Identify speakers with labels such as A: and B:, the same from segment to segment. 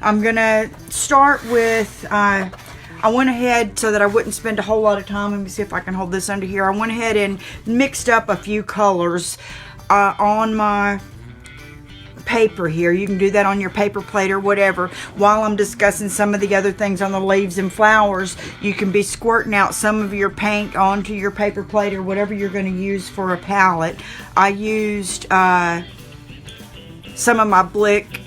A: I'm gonna start with, I went ahead so that I wouldn't spend a whole lot of time. Let me see if I can hold this under here. I went ahead and mixed up a few colors on my paper here. You can do that on your paper plate or whatever. While I'm discussing some of the other things on the leaves and flowers, you can be squirting out some of your paint onto your paper plate or whatever you're going to use for a palette. I used some of my Blick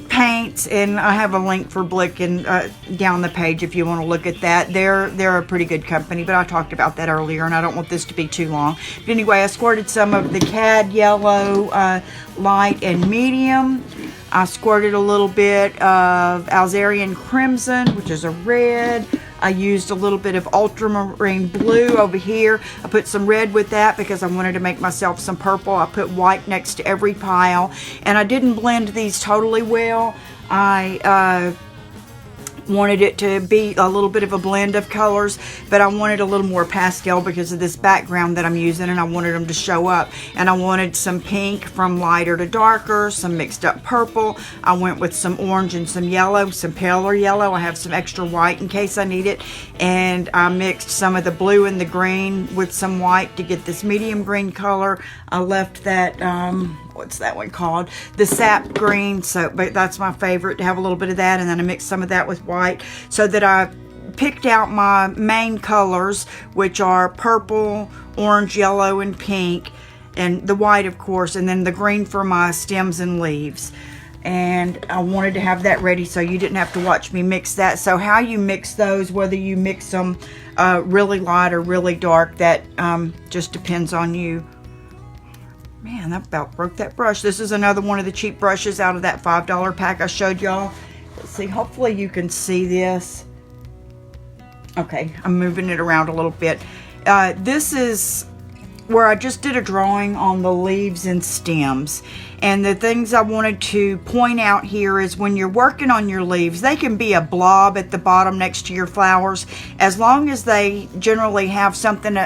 A: paints, and I have a link for Blick down the page if you want to look at that. They're a pretty good company, but I talked about that earlier and I don't want this to be too long. But anyway, I squirted some of the Cad Yellow light and medium. I squirted a little bit of Alzarian Crimson, which is a red. I used a little bit of ultramarine blue over here. I put some red with that because I wanted to make myself some purple. I put white next to every pile, and I didn't blend these totally well. I wanted it to be a little bit of a blend of colors, but I wanted a little more pastel because of this background that I'm using, and I wanted them to show up. And I wanted some pink from lighter to darker, some mixed up purple. I went with some orange and some yellow, some paler yellow. I have some extra white in case I need it, and I mixed some of the blue and the green with some white to get this medium green color. I left that what's that one called, the sap green, so but that's my favorite, to have a little bit of that, and then I mixed some of that with white so that I picked out my main colors, which are purple, orange, yellow, and pink, and the white of course, and then the green for my stems and leaves. And I wanted to have that ready so you didn't have to watch me mix that. So how you mix those, whether you mix them really light or really dark, that just depends on you. Man, that about broke that brush. This is another one of the cheap brushes out of that $5 pack I showed y'all. Let's see, hopefully you can see this. Okay, I'm moving it around a little bit. This is where I just did a drawing on the leaves and stems. And the things I wanted to point out here is when you're working on your leaves, they can be a blob at the bottom next to your flowers. As long as they generally have something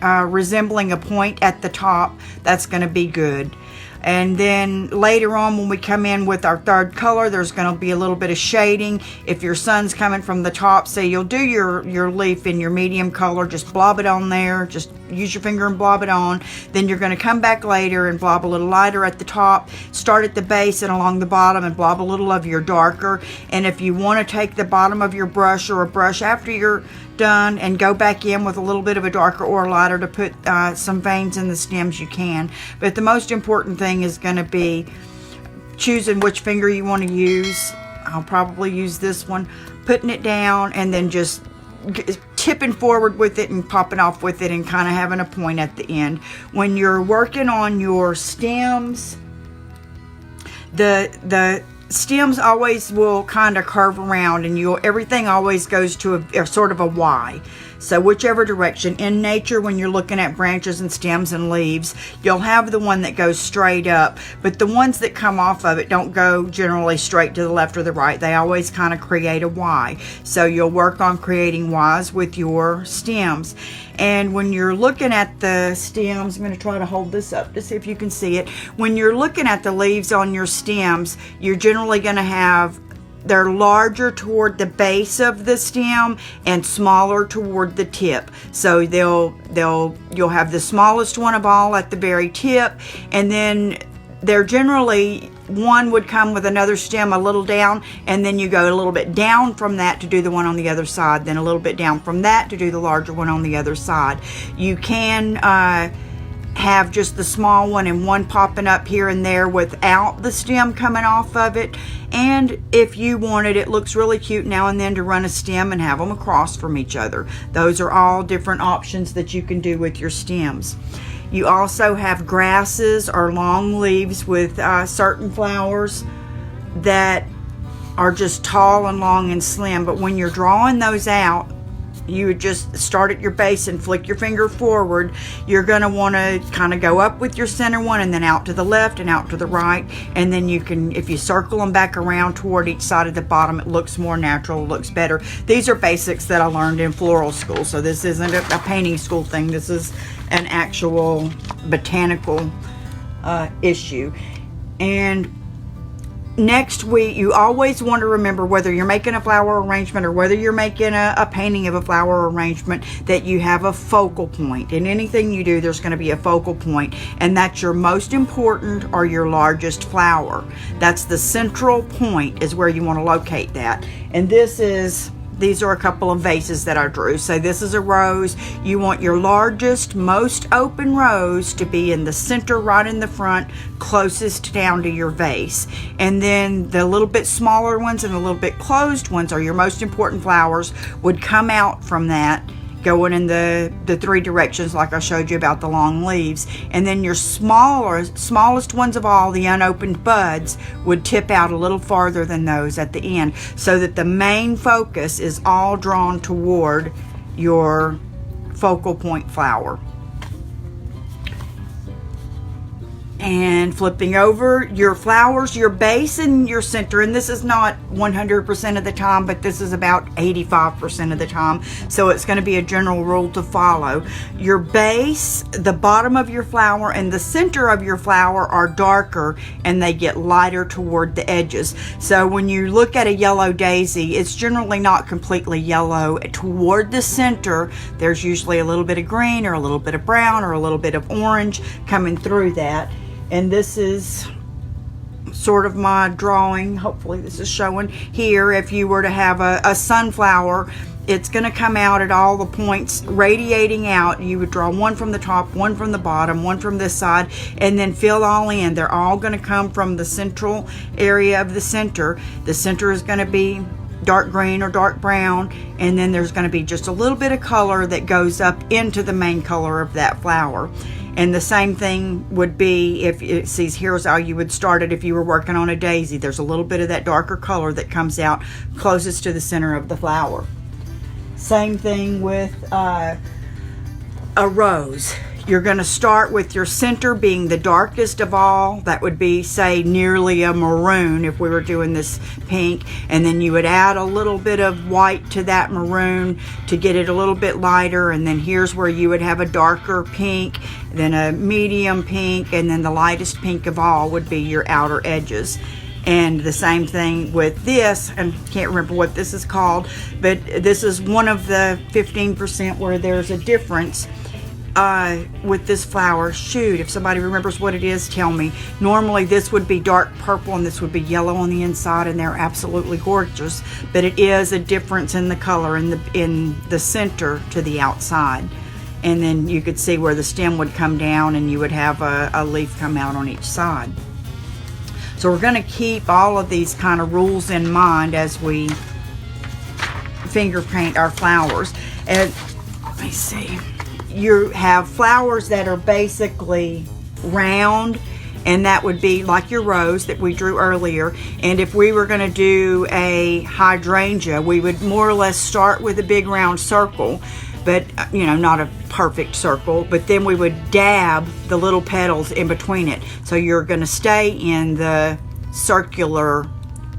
A: resembling a point at the top, that's going to be good. And then later on when we come in with our third color, there's going to be a little bit of shading. If your sun's coming from the top, say you'll do your leaf in your medium color, just blob it on there, just use your finger and blob it on. Then you're going to come back later and blob a little lighter at the top, start at the base and along the bottom and blob a little of your darker. And if you want to take the bottom of your brush or a brush after you're done and go back in with a little bit of a darker or lighter to put some veins in the stems, you can. But the most important thing is going to be choosing which finger you want to use. I'll probably use this one, putting it down and then just tipping forward with it and popping off with it and kind of having a point at the end. When you're working on your stems, the stems always will kind of curve around, and everything always goes to a sort of a Y. So whichever direction. In nature, when you're looking at branches and stems and leaves, you'll have the one that goes straight up, but the ones that come off of it don't go generally straight to the left or the right. They always kind of create a Y. So you'll work on creating Ys with your stems. And when you're looking at the stems, I'm going to try to hold this up to see if you can see it. When you're looking at the leaves on your stems, you're generally going to have, they're larger toward the base of the stem and smaller toward the tip. So you'll have the smallest one of all at the very tip, and then they're generally, one would come with another stem a little down, and then you go a little bit down from that to do the one on the other side, then a little bit down from that to do the larger one on the other side. You can have just the small one and one popping up here and there without the stem coming off of it. And if you wanted, it looks really cute now and then to run a stem and have them across from each other. Those are all different options that you can do with your stems. You also have grasses or long leaves with certain flowers that are just tall and long and slim. But when you're drawing those out, you would just start at your base and flick your finger forward. You're going to want to kind of go up with your center one and then out to the left and out to the right. And then you can, if you circle them back around toward each side of the bottom, it looks more natural, looks better. These are basics that I learned in floral school. So this isn't a painting school thing. This is an actual botanical issue. And next week, you always want to remember, whether you're making a flower arrangement or whether you're making a painting of a flower arrangement, that you have a focal point. In anything you do, there's going to be a focal point, and that's your most important or your largest flower. That's the central point, is where you want to locate that. And these are a couple of vases that I drew. So this is a rose. You want your largest, most open rose to be in the center, right in the front, closest down to your vase. And then the little bit smaller ones and the little bit closed ones are your most important flowers, would come out from that, going in the three directions like I showed you about the long leaves. And then your smallest ones of all, the unopened buds, would tip out a little farther than those at the end, so that the main focus is all drawn toward your focal point flower. And flipping over your flowers, your base and your center, and this is not 100% of the time, but this is about 85% of the time, so it's going to be a general rule to follow. Your base, the bottom of your flower, and the center of your flower are darker, and they get lighter toward the edges. So when you look at a yellow daisy, it's generally not completely yellow. Toward the center, there's usually a little bit of green or a little bit of brown or a little bit of orange coming through that. And this is sort of my drawing. Hopefully this is showing here. If you were to have a sunflower, it's going to come out at all the points radiating out. You would draw one from the top, one from the bottom, one from this side, and then fill all in. They're all going to come from the central area of the center. The center is going to be dark green or dark brown, and then there's going to be just a little bit of color that goes up into the main color of that flower. And the same thing would be, if it sees, here's how you would start it if you were working on a daisy. There's a little bit of that darker color that comes out closest to the center of the flower. Same thing with a rose. You're going to start with your center being the darkest of all. That would be, say, nearly a maroon if we were doing this pink. And then you would add a little bit of white to that maroon to get it a little bit lighter. And then here's where you would have a darker pink, then a medium pink, and then the lightest pink of all would be your outer edges. And the same thing with this, and can't remember what this is called, but this is one of the 15% where there's a difference with this flower. Shoot, if somebody remembers what it is, tell me. Normally this would be dark purple and this would be yellow on the inside, and they're absolutely gorgeous, but it is a difference in the color in the center to the outside. And then you could see where the stem would come down and you would have a leaf come out on each side. So we're going to keep all of these kind of rules in mind as we finger paint our flowers. And let me see. You have flowers that are basically round, and that would be like your rose that we drew earlier. And if we were going to do a hydrangea, we would more or less start with a big round circle, but you know, not a perfect circle, but then we would dab the little petals in between it. So you're going to stay in the circular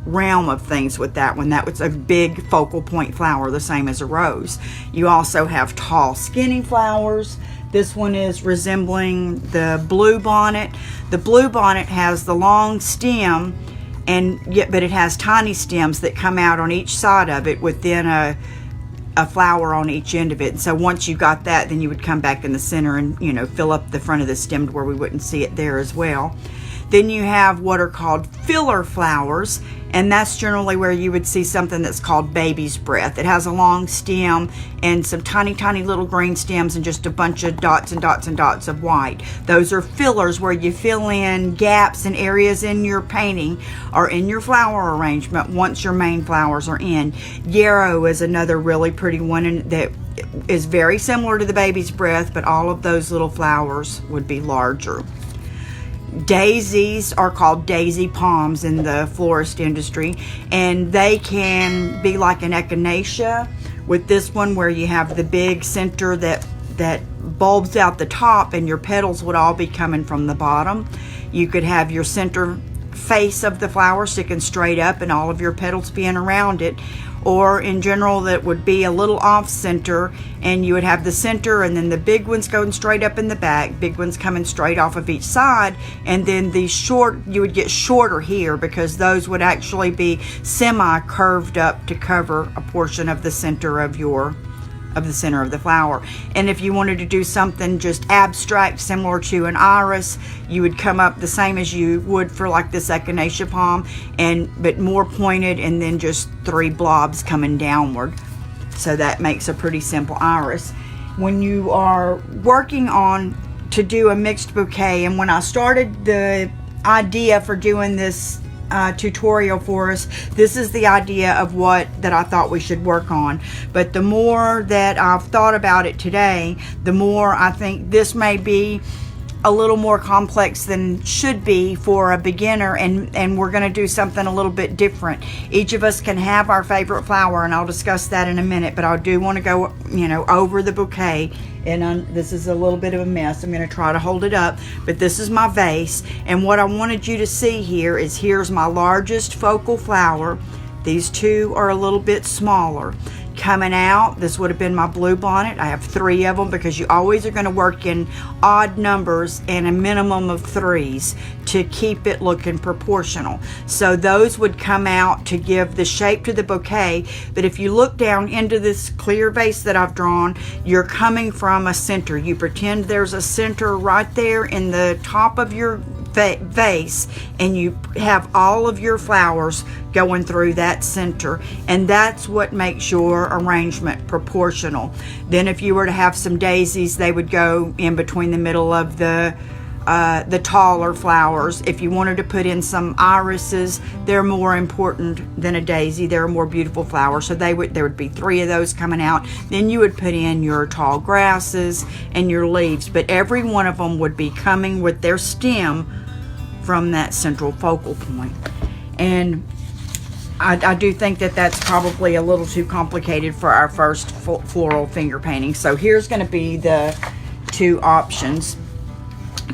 A: realm of things with that one. That was a big focal point flower, the same as a rose. You also have tall skinny flowers. This one is resembling the blue bonnet. The blue bonnet has the long stem, but it has tiny stems that come out on each side of it within a flower on each end of it. And so once you got that, then you would come back in the center and, you know, fill up the front of the stem to where we wouldn't see it there as well. Then you have what are called filler flowers, and that's generally where you would see something that's called baby's breath. It has a long stem and some tiny, tiny little green stems and just a bunch of dots and dots and dots of white. Those are fillers, where you fill in gaps and areas in your painting or in your flower arrangement once your main flowers are in. Yarrow is another really pretty one, and that is very similar to the baby's breath, but all of those little flowers would be larger. Daisies are called daisy palms in the florist industry, and they can be like an echinacea with this one, where you have the big center that bulbs out the top, and your petals would all be coming from the bottom. You could have your center face of the flower sticking straight up and all of your petals being around it, or in general that would be a little off center, and you would have the center and then the big ones going straight up in the back, big ones coming straight off of each side, and then the short, you would get shorter here because those would actually be semi curved up to cover a portion of the center of the flower. And if you wanted to do something just abstract, similar to an iris, you would come up the same as you would for like this echinacea palm, but more pointed, and then just 3 blobs coming downward. So that makes a pretty simple iris. When you are working on to do a mixed bouquet, and when I started the idea for doing this tutorial for us, this is the idea of that I thought we should work on. But the more that I've thought about it today, the more I think this may be a little more complex than should be for a beginner, and we're going to do something a little bit different. Each of us can have our favorite flower, and I'll discuss that in a minute, but I do want to go over the bouquet. And this is a little bit of a mess. I'm going to try to hold it up, but this is my vase, and what I wanted you to see here is here's my largest focal flower. These 2 are a little bit smaller. Coming out, this would have been my blue bonnet. I have 3 of them because you always are going to work in odd numbers and a minimum of 3s to keep it looking proportional. So those would come out to give the shape to the bouquet. But if you look down into this clear vase that I've drawn, you're coming from a center. You pretend there's a center right there in the top of your vase, and you have all of your flowers going through that center, and that's what makes your arrangement proportional. Then if you were to have some daisies, they would go in between the middle of the taller flowers. If you wanted to put in some irises, they're more important than a daisy. They're a more beautiful flower, so there would be 3 of those coming out. Then you would put in your tall grasses and your leaves, but every one of them would be coming with their stem from that central focal point. And I do think that that's probably a little too complicated for our first floral finger painting. So here's going to be the 2 options.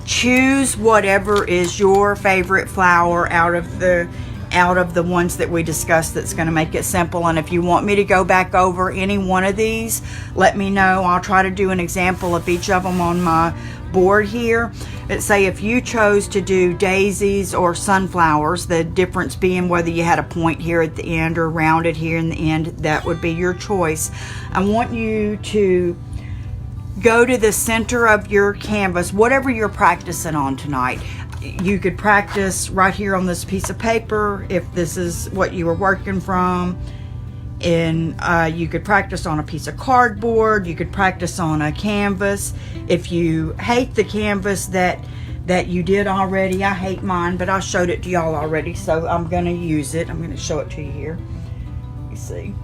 A: Choose whatever is your favorite flower out of the ones that we discussed that's going to make it simple. And if you want me to go back over any one of these, let me know. I'll try to do an example of each of them on my board here. But say if you chose to do daisies or sunflowers, the difference being whether you had a point here at the end or rounded here in the end, that would be your choice. I want you to go to the center of your canvas, whatever you're practicing on tonight. You could practice right here on this piece of paper if this is what you were working from. And you could practice on a piece of cardboard. You could practice on a canvas. If you hate the canvas that you did already, I hate mine, but I showed it to y'all already, so I'm going to use it. I'm going to show it to you here. You see,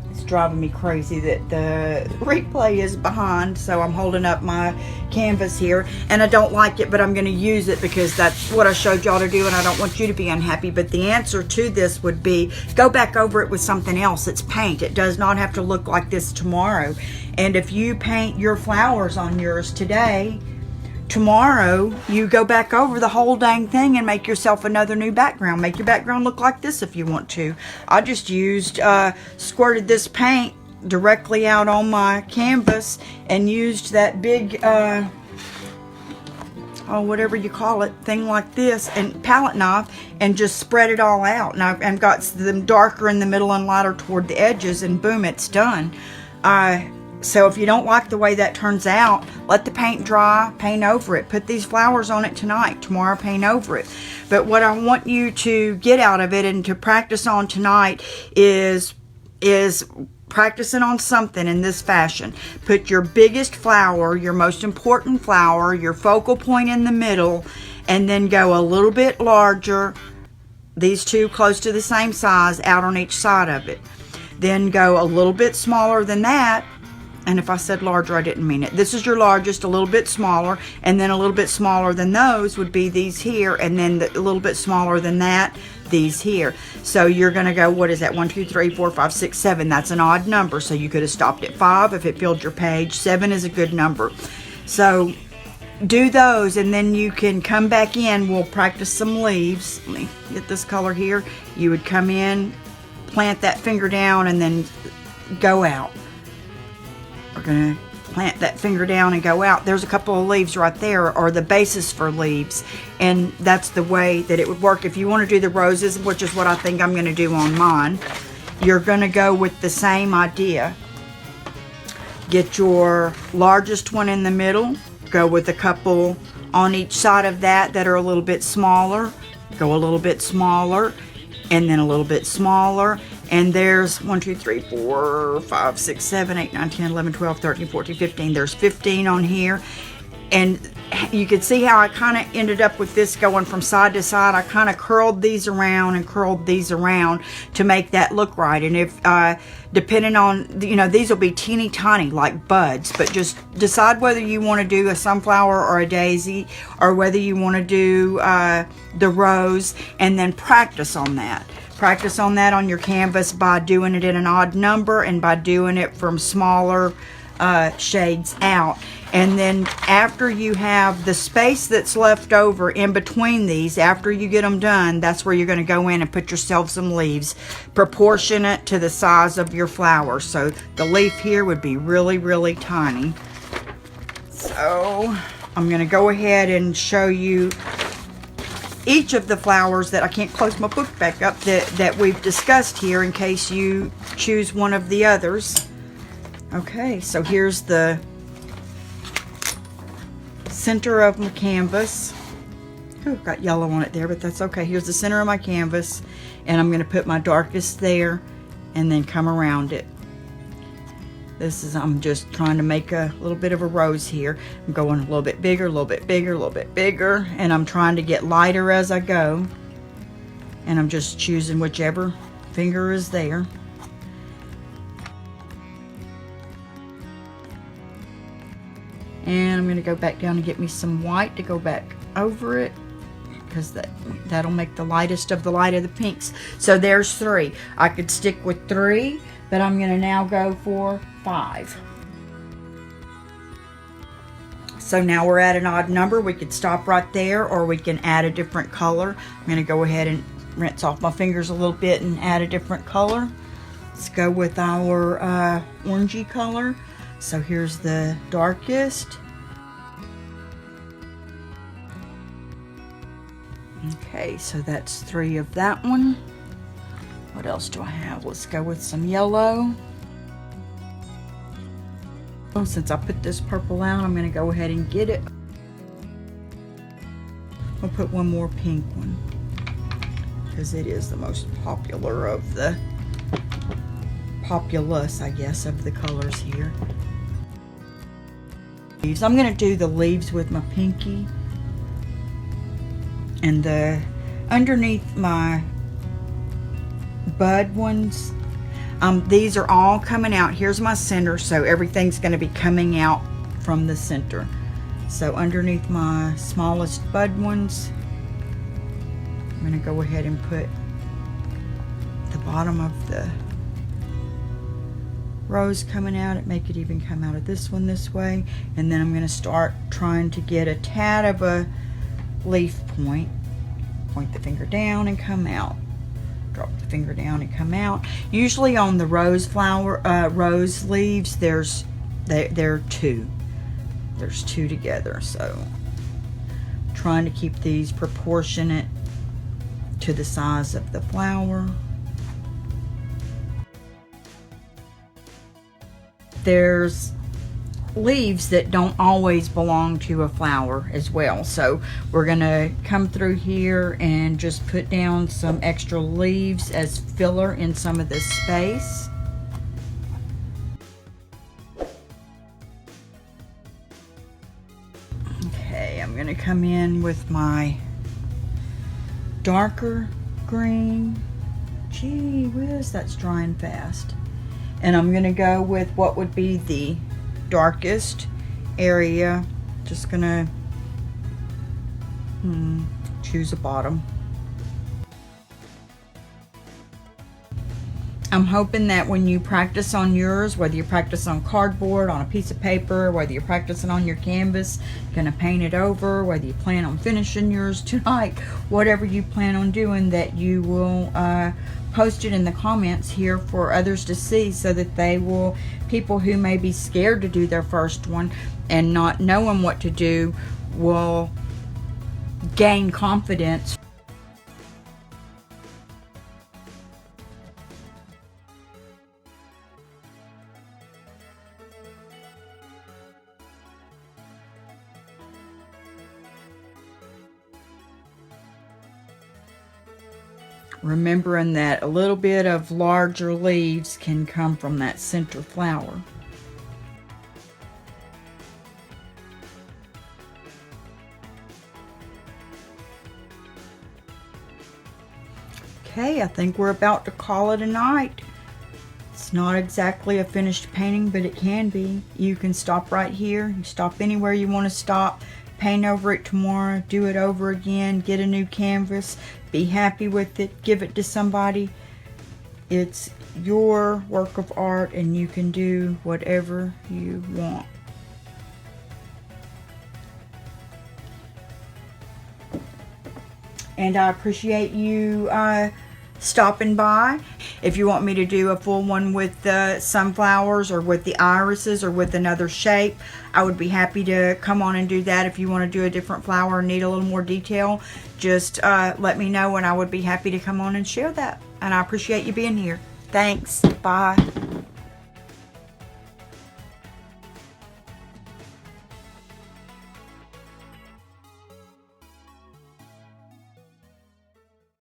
A: it's driving me crazy that the replay is behind, so I'm holding up my canvas here, and I don't like it, but I'm going to use it because that's what I showed y'all to do, and I don't want you to be unhappy. But the answer to this would be go back over it with something else. It's paint. It does not have to look like this tomorrow. And if you paint your flowers on yours today, tomorrow you go back over the whole dang thing and make yourself another new background. Make your background look like this if you want to. I just used squirted this paint directly out on my canvas and used that big whatever you call it, thing like this, and palette knife, and just spread it all out. And I've got them darker in the middle and lighter toward the edges, and boom, it's done. So if you don't like the way that turns out, let the paint dry, paint over it. Put these flowers on it tonight, tomorrow paint over it. But what I want you to get out of it and to practice on tonight is practicing on something in this fashion. Put your biggest flower, your most important flower, your focal point in the middle, and then go a little bit larger, these 2 close to the same size, out on each side of it. Then go a little bit smaller than that. And if I said larger, I didn't mean it. This is your largest, a little bit smaller, and then a little bit smaller than those would be these here, and then a little bit smaller than that, these here. So you're going to go, what is that, 1, 2, 3, 4, 5, 6, 7. That's an odd number, so you could have stopped at 5 if it filled your page. 7 is a good number. So do those, and then you can come back in. We'll practice some leaves. Let me get this color here. You would come in, plant that finger down, and then go out. We're gonna plant that finger down and go out. There's a couple of leaves right there, or the basis for leaves, and that's the way that it would work. If you want to do the roses, which is what I think I'm going to do on mine, you're going to go with the same idea. Get your largest one in the middle, go with a couple on each side of that that are a little bit smaller, go a little bit smaller, and then a little bit smaller. And there's 1, 2, 3, 4, 5, 6, 7, 8, 9, 10, 11, 12, 13, 14, 15. There's 15 on here. And you can see how I kind of ended up with this going from side to side. I kind of curled these around and curled these around to make that look right. And if, depending on, you know, these will be teeny tiny like buds, but just decide whether you want to do a sunflower or a daisy, or whether you want to do the rose, and then practice on that. Practice on that on your canvas by doing it in an odd number and by doing it from smaller shades out. And then after you have the space that's left over in between these, after you get them done, that's where you're going to go in and put yourself some leaves proportionate to the size of your flower. So the leaf here would be really, really tiny. So I'm going to go ahead and show you each of the flowers that I can't close my book back up that we've discussed here, in case you choose one of the others. Okay, so here's the center of my canvas. Oh, got yellow on it there, but that's okay. Here's the center of my canvas, and I'm going to put my darkest there and then come around it. This is, I'm just trying to make a little bit of a rose here. I'm going a little bit bigger, a little bit bigger, a little bit bigger, and I'm trying to get lighter as I go. And I'm just choosing whichever finger is there. And I'm going to go back down and get me some white to go back over it, because that'll make the lightest of the light of the pinks. So there's 3. I could stick with 3, but I'm going to now go for 5. So now we're at an odd number. We could stop right there, or we can add a different color. I'm going to go ahead and rinse off my fingers a little bit and add a different color. Let's go with our orangey color. So here's the darkest. Okay, so that's 3 of that one. What else do I have? Let's go with some yellow. Oh, since I put this purple out, I'm going to go ahead and get it. I'll put one more pink one, because it is the most popular of the populous, I guess, of the colors here. I'm going to do the leaves with my pinky, and the underneath my bud ones, these are all coming out. Here's my center, so everything's going to be coming out from the center. So underneath my smallest bud ones, I'm going to go ahead and put the bottom of the rose coming out. It make it even come out of this one this way, and then I'm going to start trying to get a tad of a leaf point. Point the finger down and come out. Drop the finger down and come out. Usually on the rose flower, rose leaves, there are 2. There's 2 together. So trying to keep these proportionate to the size of the flower. There's leaves that don't always belong to a flower as well, so we're gonna come through here and just put down some extra leaves as filler in some of this space. Okay, I'm gonna come in with my darker green. Gee whiz, that's drying fast. And I'm gonna go with what would be the darkest area. Just gonna choose a bottom. I'm hoping that when you practice on yours, whether you practice on cardboard, on a piece of paper, whether you're practicing on your canvas, gonna paint it over, whether you plan on finishing yours tonight, whatever you plan on doing, that you will post it in the comments here for others to see, so that they will, people who may be scared to do their first one and not knowing what to do, will gain confidence. Remembering that a little bit of larger leaves can come from that center flower. Okay, I think we're about to call it a night. It's not exactly a finished painting, but it can be. You can stop right here. You stop anywhere you want to stop. Paint over it tomorrow. Do it over again. Get a new canvas. Be happy with it. Give it to somebody. It's your work of art, and you can do whatever you want. And I appreciate you stopping by. If you want me to do a full one with the sunflowers or with the irises or with another shape, I would be happy to come on and do that. If you want to do a different flower and need a little more detail, just let me know, and I would be happy to come on and share that. And I appreciate you being here. Thanks. Bye.